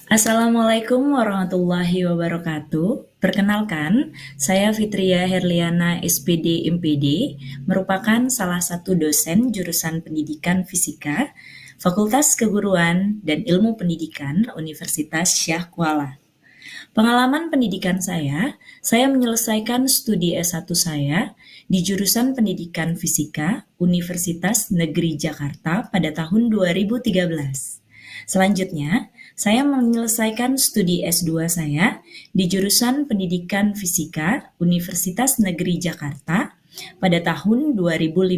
Assalamualaikum warahmatullahi wabarakatuh. Perkenalkan, saya Fitria Herliana SPD MPD, merupakan salah satu dosen jurusan Pendidikan Fisika, Fakultas Keguruan dan Ilmu Pendidikan Universitas Syah Kuala. Pengalaman pendidikan saya menyelesaikan studi S1 saya di jurusan Pendidikan Fisika Universitas Negeri Jakarta pada tahun 2013. Selanjutnya, saya menyelesaikan studi S2 saya di jurusan Pendidikan Fisika Universitas Negeri Jakarta pada tahun 2015.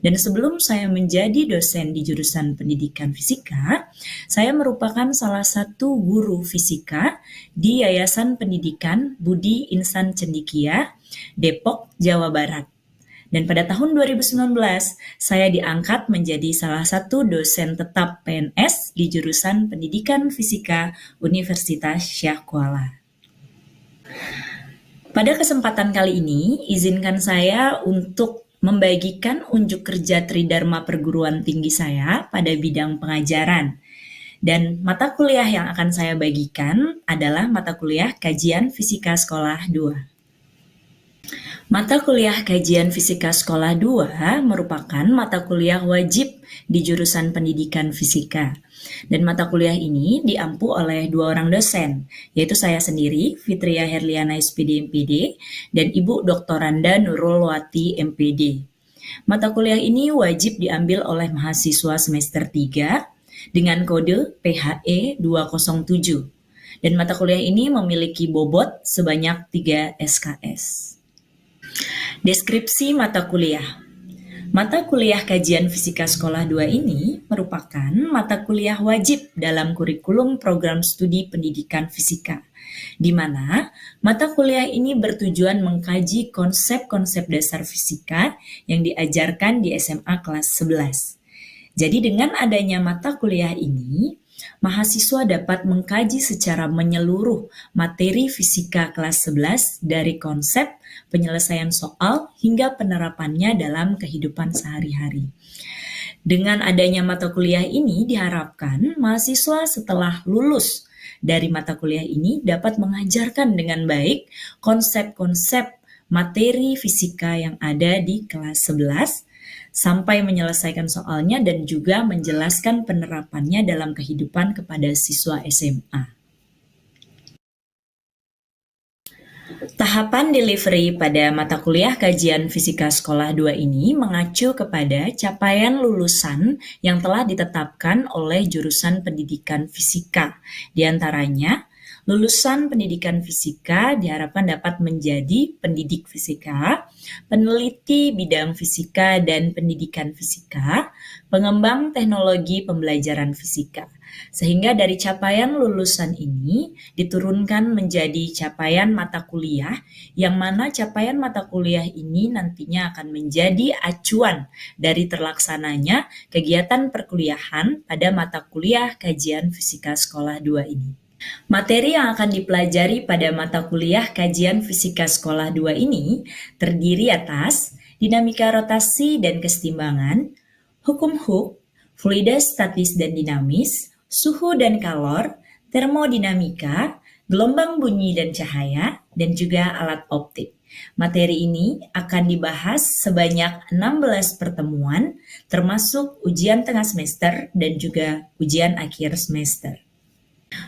Dan sebelum saya menjadi dosen di jurusan Pendidikan Fisika, saya merupakan salah satu guru fisika di Yayasan Pendidikan Budi Insan Cendikia, Depok, Jawa Barat. Dan pada tahun 2019, saya diangkat menjadi salah satu dosen tetap PNS di jurusan Pendidikan Fisika Universitas Syah Kuala. Pada kesempatan kali ini, izinkan saya untuk membagikan unjuk kerja Tridharma perguruan tinggi saya pada bidang pengajaran. Dan mata kuliah yang akan saya bagikan adalah mata kuliah Kajian Fisika Sekolah 2. Mata kuliah Kajian Fisika Sekolah 2 merupakan mata kuliah wajib di jurusan Pendidikan Fisika. Dan mata kuliah ini diampu oleh 2 orang dosen, yaitu saya sendiri, Fitria Herliana SPD MPD, dan Ibu Doktoranda Nurul Wati MPD. Mata kuliah ini wajib diambil oleh mahasiswa semester 3 dengan kode PHE 207. Dan mata kuliah ini memiliki bobot sebanyak 3 SKS. Deskripsi mata kuliah. Mata kuliah Kajian Fisika Sekolah 2 ini merupakan mata kuliah wajib dalam kurikulum program studi pendidikan fisika, di mana mata kuliah ini bertujuan mengkaji konsep-konsep dasar fisika yang diajarkan di SMA kelas 11. Jadi dengan adanya mata kuliah ini, mahasiswa dapat mengkaji secara menyeluruh materi fisika kelas 11 dari konsep, penyelesaian soal, hingga penerapannya dalam kehidupan sehari-hari. Dengan adanya mata kuliah ini diharapkan mahasiswa setelah lulus dari mata kuliah ini dapat mengajarkan dengan baik konsep-konsep materi fisika yang ada di kelas 11 sampai menyelesaikan soalnya dan juga menjelaskan penerapannya dalam kehidupan kepada siswa SMA. Tahapan delivery pada mata kuliah Kajian Fisika Sekolah 2 ini mengacu kepada capaian lulusan yang telah ditetapkan oleh jurusan Pendidikan Fisika. Di antaranya, lulusan pendidikan fisika diharapkan dapat menjadi pendidik fisika, peneliti bidang fisika dan pendidikan fisika, pengembang teknologi pembelajaran fisika. Sehingga dari capaian lulusan ini diturunkan menjadi capaian mata kuliah, yang mana capaian mata kuliah ini nantinya akan menjadi acuan dari terlaksananya kegiatan perkuliahan pada mata kuliah Kajian Fisika Sekolah 2 ini. Materi yang akan dipelajari pada mata kuliah Kajian Fisika Sekolah 2 ini terdiri atas dinamika rotasi dan kesetimbangan, hukum Hooke, fluida statis dan dinamis, suhu dan kalor, termodinamika, gelombang bunyi dan cahaya, dan juga alat optik. Materi ini akan dibahas sebanyak 16 pertemuan, termasuk ujian tengah semester dan juga ujian akhir semester.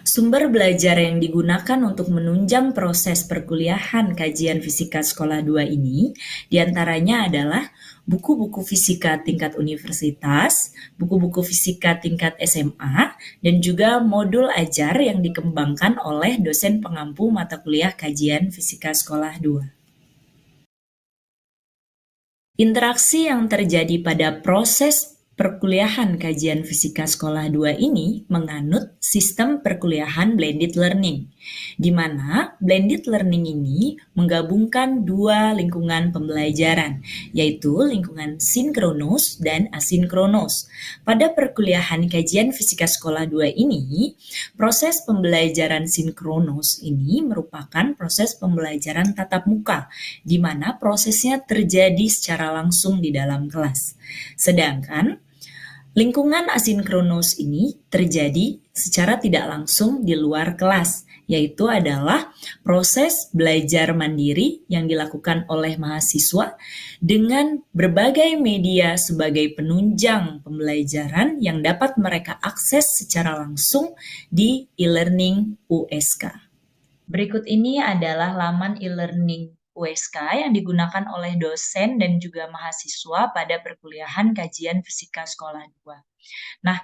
Sumber belajar yang digunakan untuk menunjang proses perkuliahan Kajian Fisika Sekolah 2 ini diantaranya adalah buku-buku fisika tingkat universitas, buku-buku fisika tingkat SMA, dan juga modul ajar yang dikembangkan oleh dosen pengampu mata kuliah Kajian Fisika Sekolah 2. Interaksi yang terjadi pada proses perkuliahan Kajian Fisika Sekolah 2 ini menganut sistem perkuliahan blended learning, di mana blended learning ini menggabungkan 2 lingkungan pembelajaran, yaitu lingkungan sinkronus dan asinkronus. Pada perkuliahan Kajian Fisika Sekolah 2 ini, proses pembelajaran sinkronus ini merupakan proses pembelajaran tatap muka, di mana prosesnya terjadi secara langsung di dalam kelas. Sedangkan Lingkungan asinkronus ini terjadi secara tidak langsung di luar kelas, yaitu adalah proses belajar mandiri yang dilakukan oleh mahasiswa dengan berbagai media sebagai penunjang pembelajaran yang dapat mereka akses secara langsung di e-learning USK. Berikut ini adalah laman e-learning USK yang digunakan oleh dosen dan juga mahasiswa pada perkuliahan kajian fisika sekolah 2. Nah,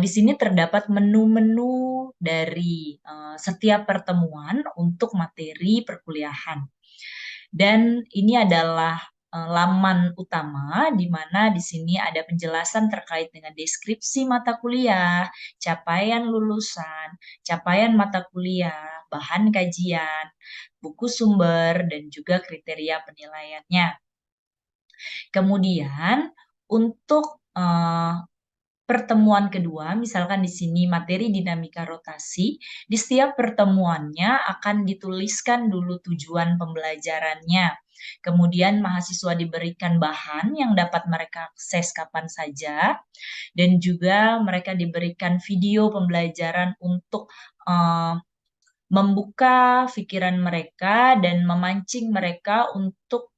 di sini terdapat menu-menu dari setiap pertemuan untuk materi perkuliahan. Dan ini adalah laman utama di mana di sini ada penjelasan terkait dengan deskripsi mata kuliah, capaian lulusan, capaian mata kuliah, bahan kajian, buku sumber, dan juga kriteria penilaiannya. Kemudian untuk pertemuan kedua, misalkan di sini materi dinamika rotasi, di setiap pertemuannya akan dituliskan dulu tujuan pembelajarannya. Kemudian mahasiswa diberikan bahan yang dapat mereka akses kapan saja, dan juga mereka diberikan video pembelajaran untuk membuka pikiran mereka dan memancing mereka untuk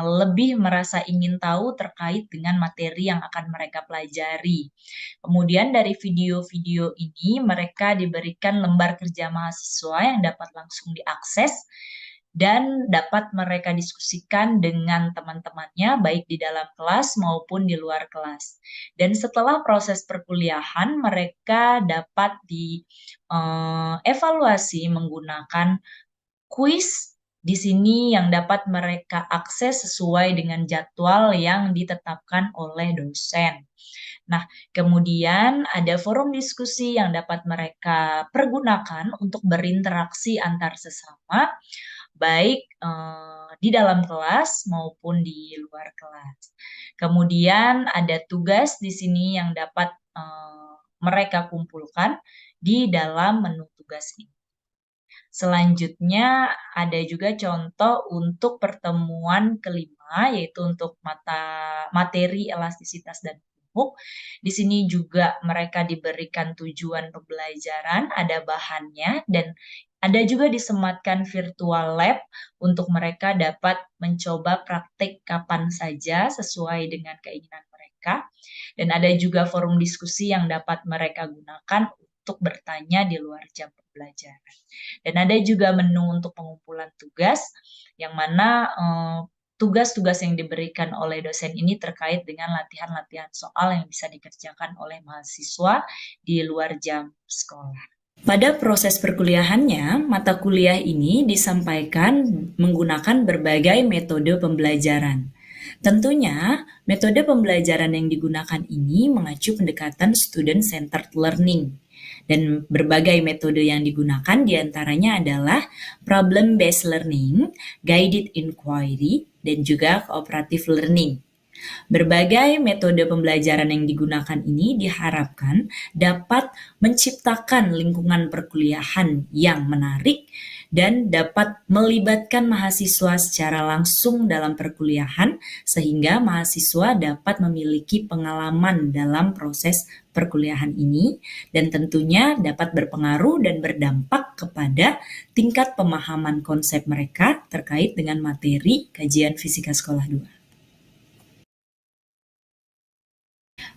lebih merasa ingin tahu terkait dengan materi yang akan mereka pelajari. Kemudian dari video-video ini mereka diberikan lembar kerja mahasiswa yang dapat langsung diakses dan dapat mereka diskusikan dengan teman-temannya baik di dalam kelas maupun di luar kelas. Dan setelah proses perkuliahan mereka dapat dievaluasi menggunakan kuis di sini yang dapat mereka akses sesuai dengan jadwal yang ditetapkan oleh dosen. Nah, kemudian ada forum diskusi yang dapat mereka pergunakan untuk berinteraksi antar sesama, baik di dalam kelas maupun di luar kelas. Kemudian ada tugas di sini yang dapat mereka kumpulkan di dalam menu tugas ini. Selanjutnya ada juga contoh untuk pertemuan kelima, yaitu untuk materi elastisitas dan humuk. Di sini juga mereka diberikan tujuan pembelajaran, ada bahannya, dan ada juga disematkan virtual lab untuk mereka dapat mencoba praktik kapan saja sesuai dengan keinginan mereka. Dan ada juga forum diskusi yang dapat mereka gunakan untuk bertanya di luar jam pembelajaran. Dan ada juga menu untuk pengumpulan tugas, yang mana tugas-tugas yang diberikan oleh dosen ini terkait dengan latihan-latihan soal yang bisa dikerjakan oleh mahasiswa di luar jam sekolah. Pada proses perkuliahannya, mata kuliah ini disampaikan menggunakan berbagai metode pembelajaran. Tentunya, metode pembelajaran yang digunakan ini mengacu pendekatan student-centered learning. Dan berbagai metode yang digunakan diantaranya adalah problem-based learning, guided inquiry, dan juga cooperative learning. Berbagai metode pembelajaran yang digunakan ini diharapkan dapat menciptakan lingkungan perkuliahan yang menarik dan dapat melibatkan mahasiswa secara langsung dalam perkuliahan sehingga mahasiswa dapat memiliki pengalaman dalam proses perkuliahan ini dan tentunya dapat berpengaruh dan berdampak kepada tingkat pemahaman konsep mereka terkait dengan materi kajian fisika sekolah 2.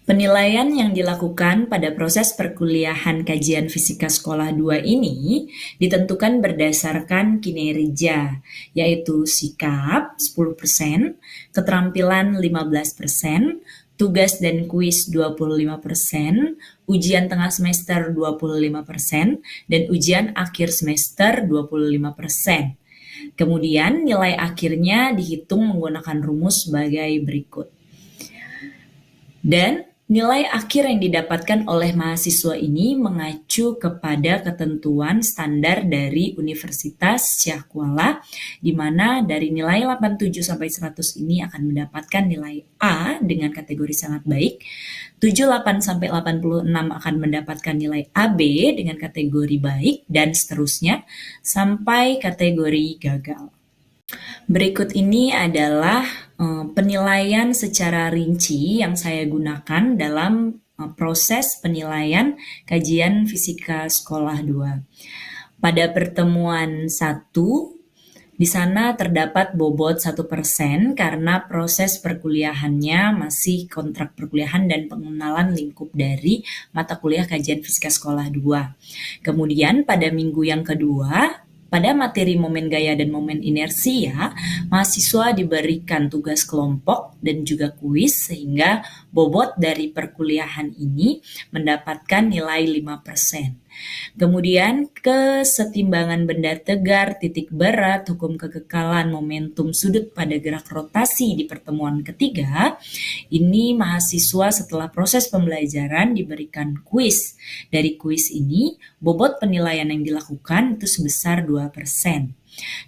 Penilaian yang dilakukan pada proses perkuliahan kajian fisika sekolah 2 ini ditentukan berdasarkan kinerja, yaitu sikap 10%, keterampilan 15%, tugas dan kuis 25%, ujian tengah semester 25%, dan ujian akhir semester 25%. Kemudian nilai akhirnya dihitung menggunakan rumus sebagai berikut. Dan nilai akhir yang didapatkan oleh mahasiswa ini mengacu kepada ketentuan standar dari Universitas Syah Kuala, di mana dari nilai 87 sampai 100 ini akan mendapatkan nilai A dengan kategori sangat baik, 78 sampai 86 akan mendapatkan nilai AB dengan kategori baik, dan seterusnya sampai kategori gagal. Berikut ini adalah penilaian secara rinci yang saya gunakan dalam proses penilaian kajian fisika sekolah 2. Pada pertemuan 1, di sana terdapat bobot 1% karena proses perkuliahannya masih kontrak perkuliahan dan pengenalan lingkup dari mata kuliah kajian fisika sekolah 2. Kemudian pada minggu yang kedua, pada materi momen gaya dan momen inersia, mahasiswa diberikan tugas kelompok dan juga kuis sehingga bobot dari perkuliahan ini mendapatkan nilai 5%. Kemudian kesetimbangan benda tegar, titik berat, hukum kekekalan, momentum sudut pada gerak rotasi di pertemuan ketiga, ini mahasiswa setelah proses pembelajaran diberikan kuis. Dari kuis ini, bobot penilaian yang dilakukan itu sebesar 2%.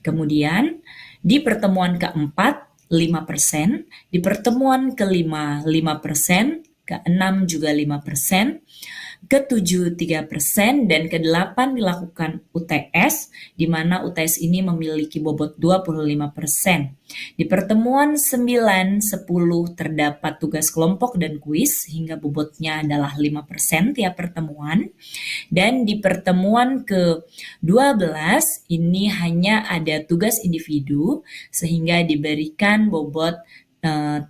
Kemudian di pertemuan keempat 5%, di pertemuan kelima 5%, keenam juga 5%, ke-7 3%, dan ke-8 dilakukan UTS, di mana UTS ini memiliki bobot 25%. Di pertemuan 9, 10 terdapat tugas kelompok dan kuis, hingga bobotnya adalah 5% tiap pertemuan. Dan di pertemuan ke-12 ini hanya ada tugas individu, sehingga diberikan bobot 3%.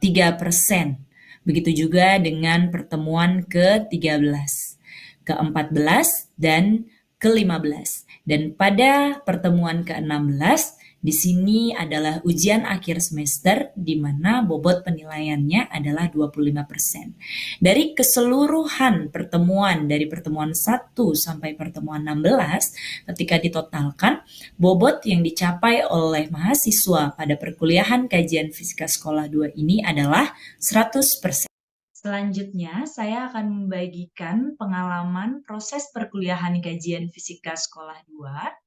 Begitu juga dengan pertemuan ke-13, ke-14, dan ke-15. Dan pada pertemuan ke-16, di sini adalah ujian akhir semester di mana bobot penilaiannya adalah 25%. Dari keseluruhan pertemuan dari pertemuan 1 sampai pertemuan 16, ketika ditotalkan, bobot yang dicapai oleh mahasiswa pada perkuliahan kajian fisika sekolah 2 ini adalah 100%. Selanjutnya, saya akan membagikan pengalaman proses perkuliahan kajian fisika sekolah 2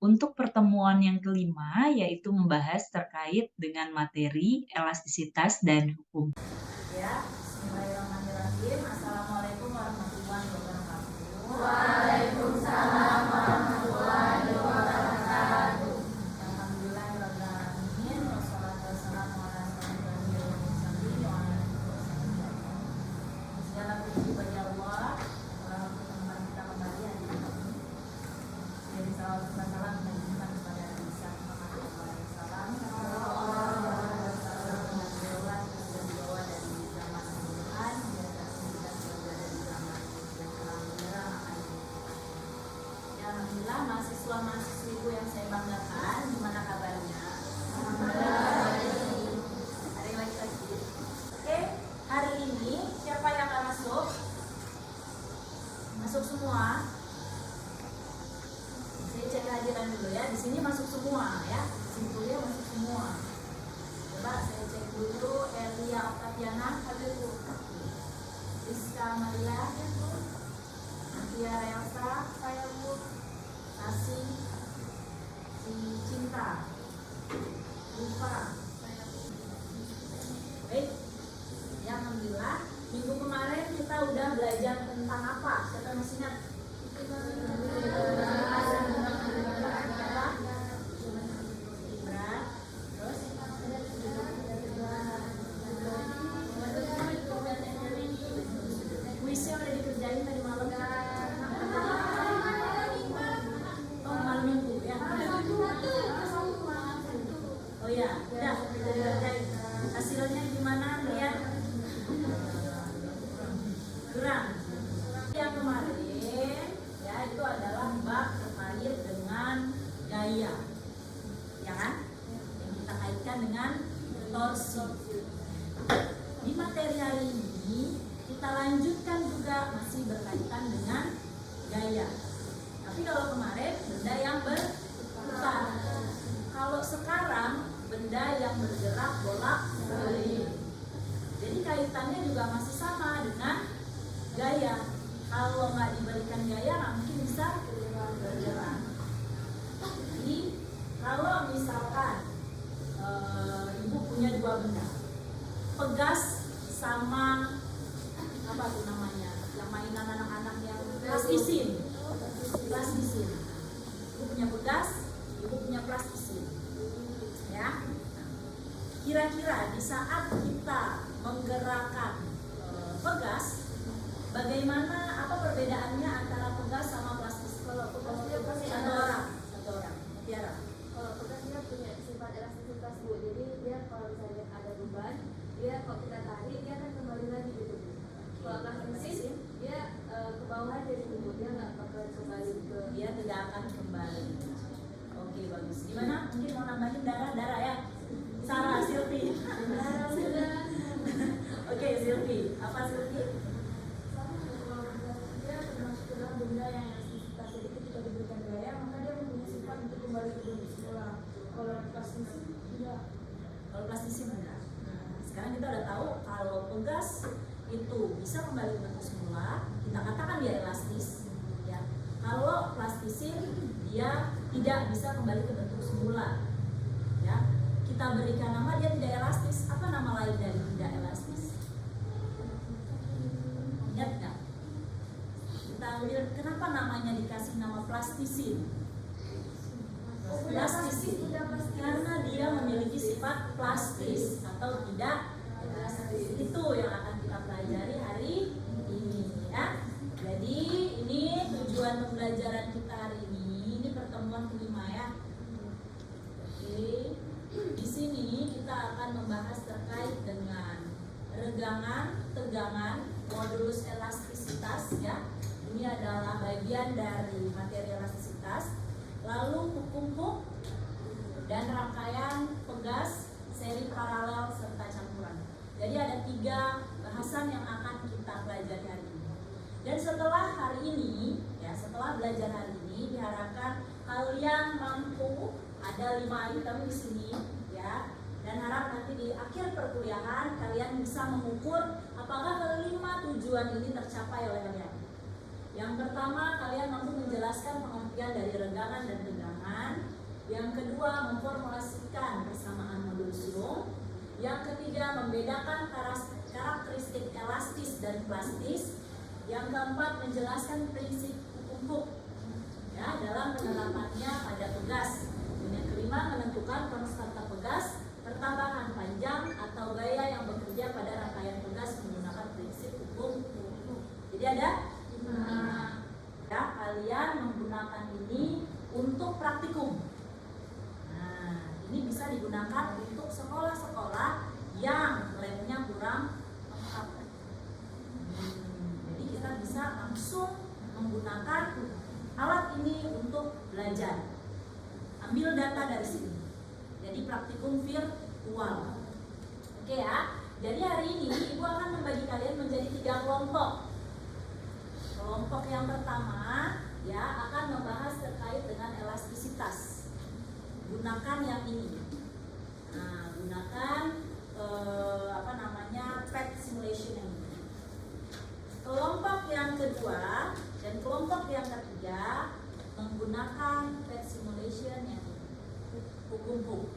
untuk pertemuan yang kelima, yaitu membahas terkait dengan materi elastisitas dan hukum. Ya, bismillahirrahmanirrahim. Assalamualaikum warahmatullahi wabarakatuh. Waalaikumsalam warahmatullahi wabarakatuh. Alhamdulillahirrahmanirrahim. Wassalatu wassalamu ala asyrofil mursalin wa ala alihi wasallam. Segala puji bagi Allah telah mempertemukan kita kembali hari ini. Jadi salawat dan salam menunjukkan kepada Nabi Muhammad SAW. Alhamdulillah, mahasiswa-mahasiswiku yang saya banggakan, gimana kabarnya? Ada yang lagi? Oke, hari ini siapa yang akan masuk? Masuk semua? Saya cek kehadiran dulu ya. Di sini masuk semua ya. Simpulnya masuk semua. Coba saya cek dulu. Elia Octaviana, hadir Bu. Rizka Maria, Nadia Elsa, saya Bu. Kasih, si Cinta, Lupa, saya Bu. Baik. Ya, alhamdulillah. Minggu kemarin kita udah belajar tentang apa? Siapa masih ingat? Kuisnya udah dikerjain tadi malam. Oh, malam minggu ya. Oh ya, udah dikerjain. Hasilnya gimana? Lihat. Kurang. Yang kemarin ya itu adalah bab terkait dengan gaya, ya kan? Yang kita kaitkan dengan torsi. Di materi hari ini kita lanjutkan juga masih berkaitan dengan gaya. Tapi kalau kemarin benda yang berputar, kalau sekarang benda yang bergerak bolak-balik. Jadi kaitannya juga masih sama dengan gaya. Kalau nggak diberikan gaya, nggak mungkin bisa bergerak. Jadi kalau misalkan ibu punya dua benda, pegas sama apa tuh namanya, yang mainan anak-anak yang plastisin. Ibu punya pegas, ibu punya plastisin. Ya. Kira-kira di saat kita menggerakkan pegas, Bagaimana, apa perbedaannya antara pegas sama plastis? Kalau pegasnya pasti Satu orang. Tiara. Kalau pegas dia punya sifat elastisitas Bu, jadi dia kalau misalnya ada beban, dia kalau kita tarik dia akan kembali lagi gitu Bu. Kalau plastis dia ke bawah aja gitu Bu, dia nggak bakal kembali ke, Dia tidak akan kembali. Oke, bagus. Gimana? Mungkin mau nambahin darah ya? Sarah, Silvi. sudah Oke, Silvi. Apa Silvi? sama kalau pegas dia termasuk dalam benda yang elastisitas, jadi ketika diberikan gaya maka dia mempunyai sifat untuk kembali ke bentuk semula. Kalau plastis tidak. Kalau plastisin enggak. Nah, sekarang kita udah tahu kalau pegas itu bisa kembali ke bentuk semula, kita katakan dia elastis. Ya. Kalau plastisin dia tidak bisa kembali ke bentuk semula. Ya. Kita berikan nama dia tidak elastis. Apa nama lain dari tidak elastis? Ingat nggak? Kita lihat kenapa namanya dikasih nama plastisin. Plastisin karena dia memiliki sifat plastis atau tidak elastis. Itu yang akan kita pelajari hari ini ya. Jadi ini tujuan pembelajaran kita hari ini. Ini pertemuan kelima ya. Oke. Di sini kita akan membahas terkait dengan regangan, tegangan, modulus elastisitas ya. Ini adalah bagian dari materi elastisitas. Lalu hukum Hooke dan rangkaian pegas, seri paralel serta campuran. Jadi ada 3 bahasan yang akan kita pelajari hari ini. Dan setelah hari ini, ya setelah belajar hari ini diharapkan kalian mampu ada 5 item di sini, ya. Dan harap nanti di akhir perkuliahan kalian bisa mengukur apakah kelima tujuan ini tercapai oleh kalian. Yang pertama, kalian mampu menjelaskan pengertian dari regangan dan tegangan. Yang kedua, memformulasikan persamaan modulus Young. Yang ketiga, membedakan karakteristik elastis dan plastis. Yang keempat, menjelaskan prinsip hukum Hooke ya, dalam penerapannya pada pegas. Dan yang kelima, menentukan konstanta pegas, pertambahan panjang atau gaya yang bekerja pada rangkaian pegas menggunakan prinsip hukum Hooke. Jadi ada ya, kalian menggunakan ini untuk praktikum. Nah, ini bisa digunakan untuk sekolah-sekolah yang labnya kurang lengkap. Jadi kita bisa langsung menggunakan alat ini untuk belajar. Ambil data dari sini. Jadi praktikum virtual. Oke ya. Jadi hari ini Ibu akan membagi kalian menjadi 3 kelompok. Kelompok yang pertama ya akan membahas terkait dengan elastisitas. Gunakan yang ini. Nah, gunakan PET simulation yang ini. Kelompok yang kedua dan kelompok yang ketiga menggunakan PET simulation yang ini. Hukum Hooke.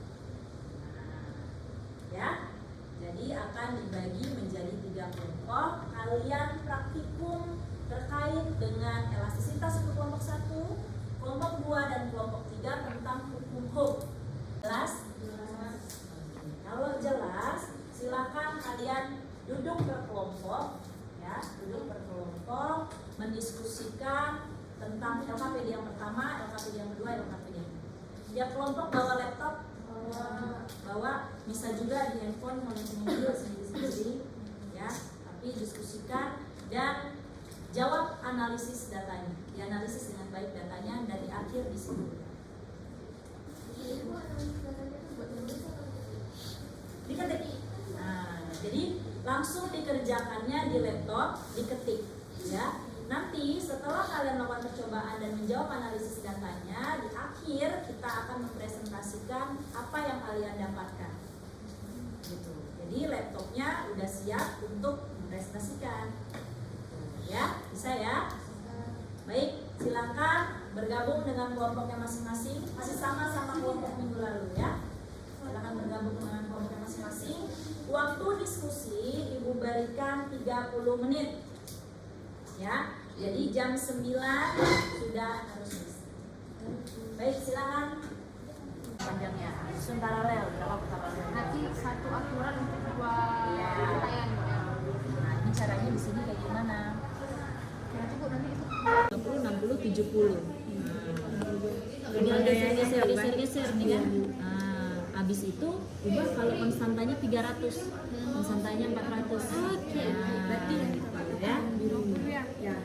Nah, ya. Jadi akan dibagi menjadi 3 kelompok. Kalian praktikum terkait dengan elastisitas untuk kelompok 1, kelompok 2 dan kelompok 3 tentang hukum Hooke. Jelas? Kalau jelas, silakan kalian duduk berkelompok ya, duduk berkelompok mendiskusikan tentang LKPD yang pertama, LKPD yang kedua, LKPD yang ketiga. Setiap kelompok bawa laptop, bawa bisa juga di handphone mengambil sendiri-sendiri ya, tapi diskusikan dan jawab analisis datanya, dianalisis dengan baik datanya dan di akhir di sini. Diketik. Nah, jadi langsung dikerjakannya di laptop, diketik, ya. Nanti setelah kalian melakukan percobaan dan menjawab analisis datanya, di akhir kita akan mempresentasikan apa yang kalian dapatkan. Gitu. Jadi laptopnya udah siap untuk mempresentasikan. Ya, bisa ya? Baik, silakan bergabung dengan kelompoknya masing-masing. Masih sama kelompok minggu lalu ya. Silakan bergabung dengan kelompoknya masing-masing. Waktu diskusi Ibu berikan 30 menit. Ya, jadi jam 9 sudah harus bisa. Baik, silakan. Panjangnya, susun paralel, berapa paralel? Nanti satu aturan untuk 2 rangkaian. Nah, ini caranya di sini kayak gimana? 50, 60, 70. Tinggal geser nih kan. Nah, habis itu ubah kalau konstantanya 300, konstantanya 400. Oke. Berarti ya. Ya.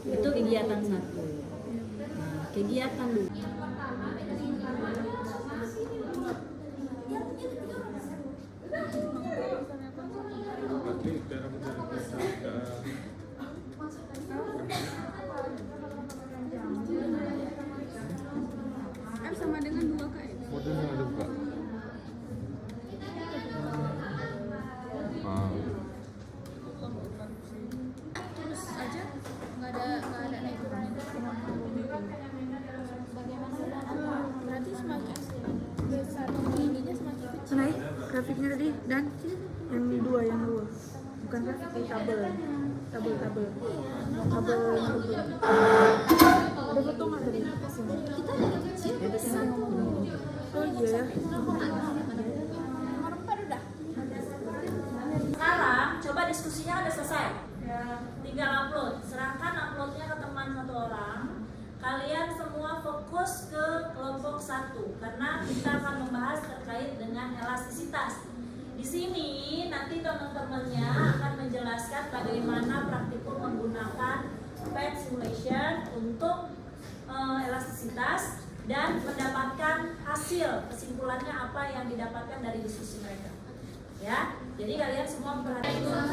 Itu kegiatan 1. Nah, kegiatan 2. Sama dengan 2 Kak. Modulnya ada buka. Terus aja nggak ada naik turunnya. Berarti semakin besar ininya semakin kecil. Naik grafiknya tadi dan yang dua bukan grafik tabel ada foto nggak tadi? Kita udah kecil. Oh iya ya. Nomor 4 udah. Sekarang coba diskusinya udah selesai. Tinggal upload. Serahkan uploadnya ke teman 1 orang. Kalian semua fokus ke kelompok 1 karena kita akan membahas terkait dengan elastisitas. Di sini nanti teman-temannya akan menjelaskan bagaimana praktikum menggunakan PET simulation untuk elastisitas dan mendapatkan hasil kesimpulannya apa yang didapatkan dari diskusi mereka. Ya, jadi kalian semua perhatikan.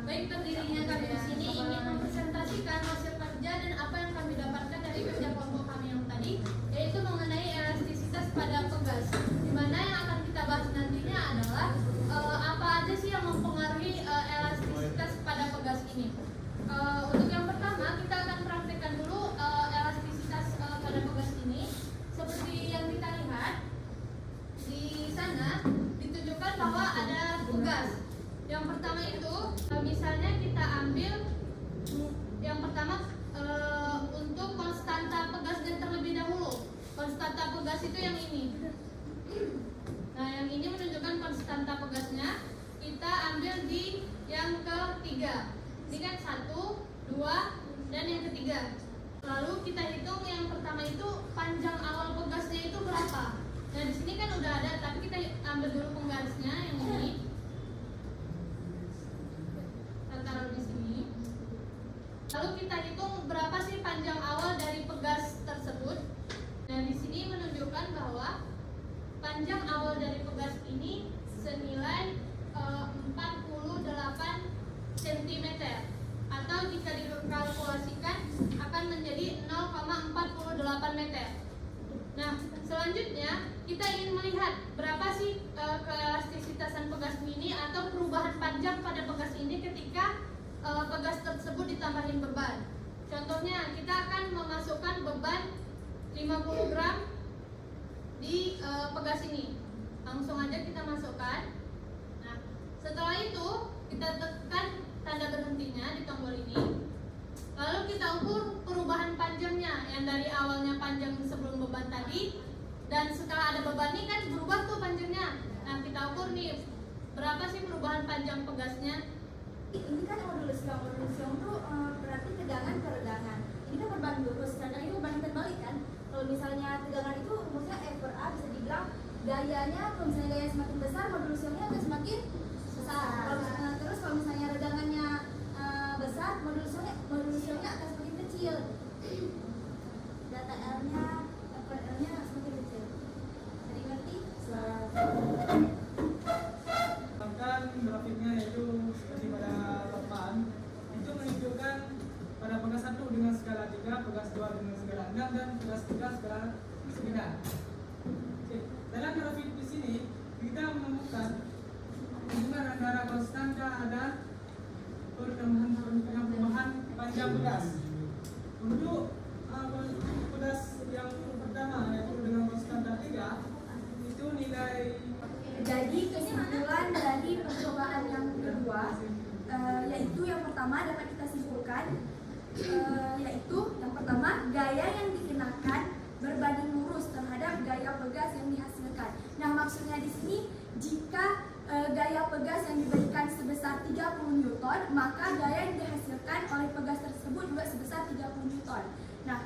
Baik, berdirinya kami di sini ingin mempresentasikan hasil kerja dan apa yang kami dapatkan dari kerja kelompok kami yang tadi, yaitu mengenai elastisitas pada pegas. Di mana yang akan kita bahas nantinya adalah apa aja sih yang mempengaruhi elastisitas pada pegas ini. Untuk yang pertama, kita akan praktekkan dulu elastisitas pada pegas ini. Seperti yang kita lihat di sana ditunjukkan bahwa ada pegas. Yang pertama itu, misalnya kita ambil yang pertama untuk konstanta pegasnya terlebih dahulu. Konstanta pegas itu yang ini. Nah, yang ini menunjukkan konstanta pegasnya. Kita ambil di yang ketiga. Ini kan 1, 2, dan yang ketiga. Lalu kita hitung yang pertama itu panjang awal pegasnya itu berapa. Nah, di sini kan udah ada, tapi kita ambil dulu penggarisnya yang ini. Kita taruh di sini. Lalu kita hitung berapa sih panjang awal dari pegas tersebut. Nah, di sini menunjukkan bahwa panjang awal dari pegas ini senilai 48 cm, atau jika dikalkulasikan akan menjadi 0,48 meter. Nah, selanjutnya kita ingin melihat berapa sih keelastisitasan pegas ini atau perubahan panjang pada pegas ini ketika pegas tersebut ditambahin beban. Contohnya, kita akan memasukkan beban 50 gram di pegas ini. Langsung aja kita masukkan. Nah, setelah itu kita tekan tanda berhentinya di tombol ini. Lalu kita ukur perubahan panjangnya, yang dari awalnya panjang sebelum beban tadi, dan setelah ada beban ini kan berubah tuh panjangnya. Nah, kita ukur nih berapa sih perubahan panjang pegasnya. Ini kan modulus tuh berarti tegangan per regangan. Ini kan berbanding lurus, karena ini berbanding terbalik kan. Kalau misalnya tegangan itu rumusnya F per A, bisa dibilang gayanya, kalau misalnya gaya semakin besar, modulusnya akan semakin besar. Kalau misalnya regangannya besar, modulusnya akan semakin kecil. Data L-nya, per L-nya semakin kecil. Jadi ngerti? Bahkan grafiknya itu seperti pada papan itu menunjukkan pada pegas 1 dengan skala 3, pegas 2 dengan skala 6, dan pegas 3 skala 9. Dalam grafik di sini kita menemukan hubungan antara konstanta dan perubahan panjang pegas. Untuk pegas yang pertama yaitu dengan konstanta 3 itu nilai. Jadi kesimpulan dari percobaan yang kedua, yaitu yang pertama dapat kita simpulkan, yaitu yang pertama gaya yang dikenakan berbanding lurus terhadap gaya pegas yang dihasilkan. Nah, maksudnya di sini jika gaya pegas yang diberikan sebesar 30 Newton, juga sebesar 30 Newton. Nah,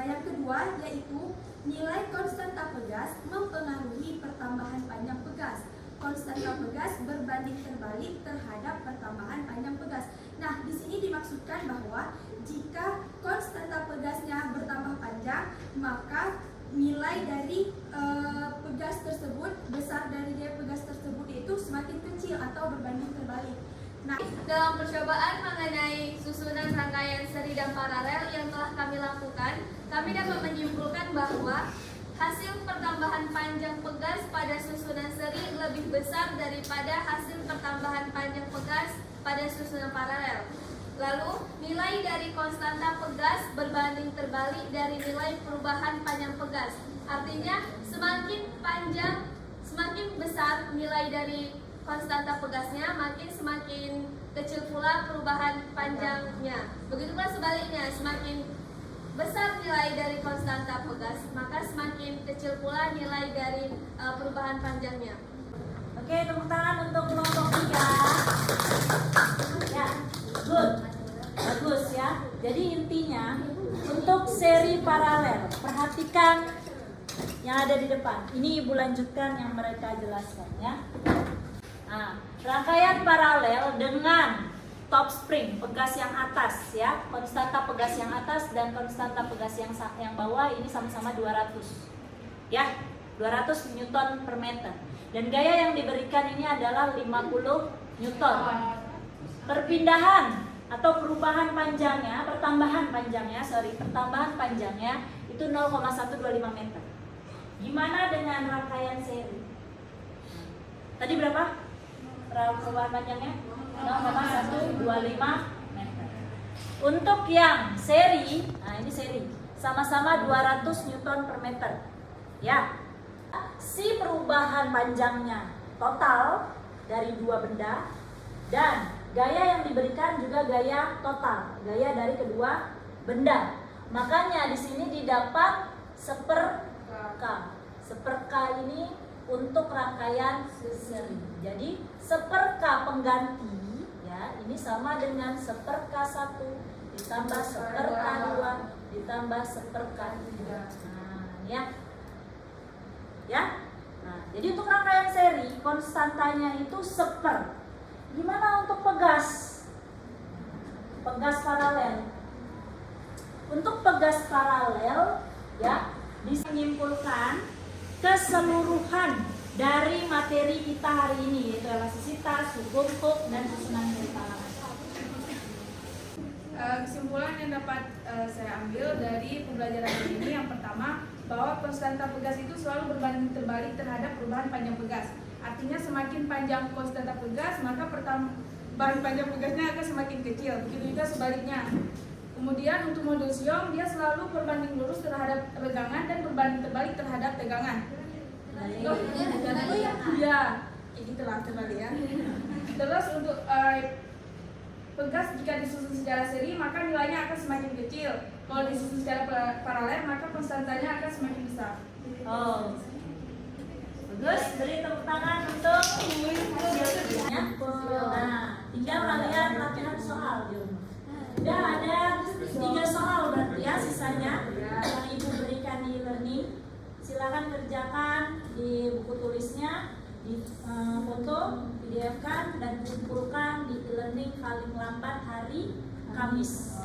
yang kedua yaitu nilai konstanta pegas mempengaruhi pertambahan panjang pegas. Konstanta pegas berbanding terbalik terhadap pertambahan panjang pegas. Nah, di sini dimaksudkan bahwa jika konstanta pegasnya bertambah panjang, maka nilai dari pegas tersebut, besar dari nilai pegas tersebut itu semakin kecil atau berbanding terbalik. Nah, dalam percobaan mengenai susunan rangkaian seri dan paralel yang telah kami lakukan, kami dapat menyimpulkan bahwa hasil pertambahan panjang pegas pada susunan seri lebih besar daripada hasil pertambahan panjang pegas pada susunan paralel. Lalu, nilai dari konstanta pegas berbanding terbalik dari nilai perubahan panjang pegas. Artinya, semakin besar nilai dari konstanta pegasnya, semakin kecil pula perubahan panjangnya. Begitu pula sebaliknya, semakin besar nilai dari konstanta pegas, maka semakin kecil pula nilai dari perubahan panjangnya. Oke, tepuk tangan untuk kelompok 3. Ya, good. Bagus ya. Jadi intinya untuk seri paralel, perhatikan yang ada di depan. Ini Ibu lanjutkan yang mereka jelaskan ya. Nah, rangkaian paralel dengan top spring, pegas yang atas ya, konstanta pegas yang atas dan konstanta pegas yang bawah ini sama-sama 200 ya, 200 Newton per meter. Dan gaya yang diberikan ini adalah 50 Newton. Perpindahan atau perubahan panjangnya, pertambahan panjangnya itu 0,125 meter. Gimana dengan rangkaian seri? Tadi berapa? Perubahan panjangnya? 0,125 meter. Untuk yang seri, nah ini seri, sama-sama 200 Newton per meter. Ya, si perubahan panjangnya total dari dua benda dan gaya yang diberikan juga gaya total, gaya dari kedua benda. Makanya di sini didapat seperka. Seperka ini untuk rangkaian seri. Jadi seperka pengganti ya, ini sama dengan seperka 1 ditambah seperka 2 ditambah seperka 3. Nah, ya. Ya. Nah, jadi untuk rangkaian seri konstantanya itu seper. Gimana untuk pegas? Pegas paralel. Untuk pegas paralel ya, bisa menyimpulkan keseluruhan dari materi kita hari ini, yaitu elastisitas, hukum Hooke, dan susunan seri paralel. Kesimpulan yang dapat saya ambil dari pembelajaran ini, yang pertama, bahwa konstanta pegas itu selalu berbanding terbalik terhadap perubahan panjang pegas. Artinya semakin panjang konstanta pegas, maka pertambahan panjang pegasnya akan semakin kecil. Begitu juga sebaliknya. Kemudian untuk modulus Young, dia selalu berbanding lurus terhadap regangan dan berbanding terbalik terhadap tegangan. Ya, gitulah terbalik ya. Terus untuk pegas jika disusun secara seri, maka nilainya akan semakin kecil. Kalau disusun secara paralel, maka konstantanya akan semakin besar. Oh, bagus. Beri tepuk tangan untuk hasilnya. Nah, tinggal kalian latihan soal di rumah. Udah ada 3 soal berarti ya sisanya yang Ibu berikan di e-learning. Silakan kerjakan di buku tulisnya, di foto, PDF-kan dan kumpulkan di e-learning paling lambat hari Kamis.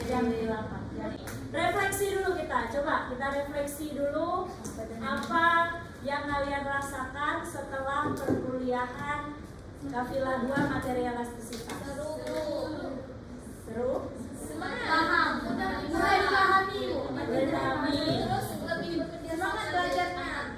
Jam 8. Jadi, refleksi dulu coba kita refleksi dulu apa yang kalian rasakan setelah perkuliahan Kafilah 2 materi elastisitas. Seru? Paham, mudah dipahami, terus lebih bekerja sama belajarnya.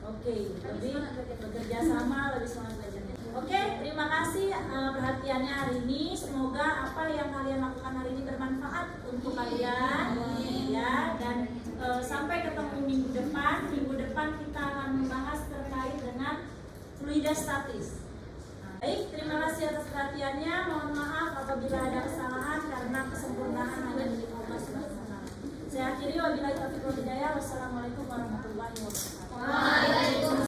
Oke, lebih bekerja sama, lebih semangat belajarnya. Oke, terima kasih perhatiannya hari ini. Semoga apa yang kalian lakukan hari ini bermanfaat untuk kalian ya. Dan sampai ketemu minggu depan. Minggu depan kita akan membahas terkait dengan fluida statis. Baik, terima kasih atas perhatiannya. Mohon maaf apabila ada kesalahan karena kesempurnaan hanya milik Allah Subhanahu wa taala. Saya akhiri wabillahi taufiq wal hidayah. Wassalamualaikum warahmatullahi wabarakatuh.